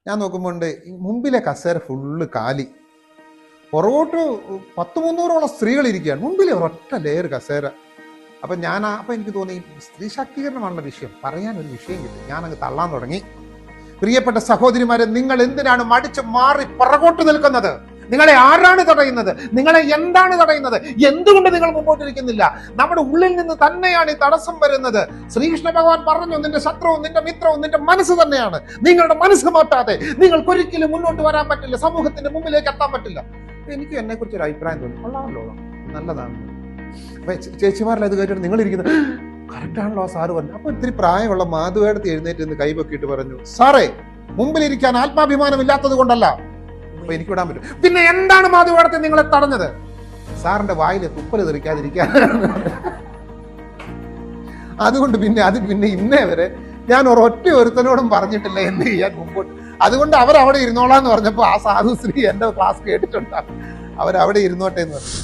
ഞാൻ നോക്കുമ്പോൾ ഉണ്ട് മുമ്പിലെ കസേര ഫുള്ള് കാലി, പുറകോട്ട് 100-300ഓളം സ്ത്രീകൾ ഇരിക്കുകയാണ്, മുമ്പിലെ ഒരൊറ്റ ലെയർ കസേര. അപ്പം എനിക്ക് തോന്നി സ്ത്രീ ശാക്തീകരണമാണുള്ള വിഷയം, പറയാൻ ഒരു വിഷയം കിട്ടി. ഞാനങ്ങ് തള്ളാൻ തുടങ്ങി. പ്രിയപ്പെട്ട സഹോദരിമാരെ, നിങ്ങൾ എന്തിനാണ് മടിച്ച് മാറി പുറകോട്ട് നിൽക്കുന്നത്? നിങ്ങളെ ആരാണ് തടയുന്നത്? നിങ്ങളെ എന്താണ് തടയുന്നത്? എന്തുകൊണ്ട് നിങ്ങൾ മുമ്പോട്ടിരിക്കുന്നില്ല? നമ്മുടെ ഉള്ളിൽ നിന്ന് തന്നെയാണ് ഈ തടസ്സം വരുന്നത്. ശ്രീകൃഷ്ണ ഭഗവാൻ പറഞ്ഞു, നിന്റെ ശത്രുവും നിന്റെ മിത്രവും നിന്റെ മനസ്സ് തന്നെയാണ്. നിങ്ങളുടെ മനസ്സ് മാറ്റാതെ നിങ്ങൾക്കൊരിക്കലും മുന്നോട്ട് വരാൻ പറ്റില്ല, സമൂഹത്തിന്റെ മുമ്പിലേക്ക് എത്താൻ പറ്റില്ല. എനിക്ക് എന്നെ കുറിച്ച് ഒരു അഭിപ്രായം തോന്നി, കൊള്ളാമല്ലോ, നല്ലതാണ്. അപ്പൊ ചേച്ചിമാരിൽ അത് കേട്ടിട്ട് നിങ്ങൾ ഇരിക്കുന്നത് കറക്റ്റാണല്ലോ സാറ് പറഞ്ഞു. അപ്പൊ ഇത്തിരി പ്രായമുള്ള മാധുവേടത്തി എഴുന്നേറ്റ് നിന്ന് കൈപൊക്കിയിട്ട് പറഞ്ഞു, സാറേ, മുമ്പിലിരിക്കാൻ ആത്മാഭിമാനം ഇല്ലാത്തത് കൊണ്ടല്ല. അപ്പൊ എനിക്ക് വിടാൻ പറ്റും. പിന്നെ എന്താണ് മാധുവേടത്തെ നിങ്ങളെ തടഞ്ഞത്? സാറിന്റെ വായിലെ തുപ്പല് തെറിക്കാതിരിക്കാൻ. അതുകൊണ്ട് പിന്നെ ഇന്നേ വരെ ഞാൻ ഒരൊറ്റ ഒരുത്തനോടും പറഞ്ഞിട്ടില്ല എന്ത് ചെയ്യാൻ മുമ്പോട്ട്. അതുകൊണ്ട് അവരവിടെ ഇരുന്നോളാന്ന് പറഞ്ഞപ്പോ ആ സാധു സ്ത്രീ എന്റെ ക്ലാസ് കേട്ടിട്ടുണ്ടാകും, അവരവിടെ ഇരുന്നോട്ടെ എന്ന് പറഞ്ഞു.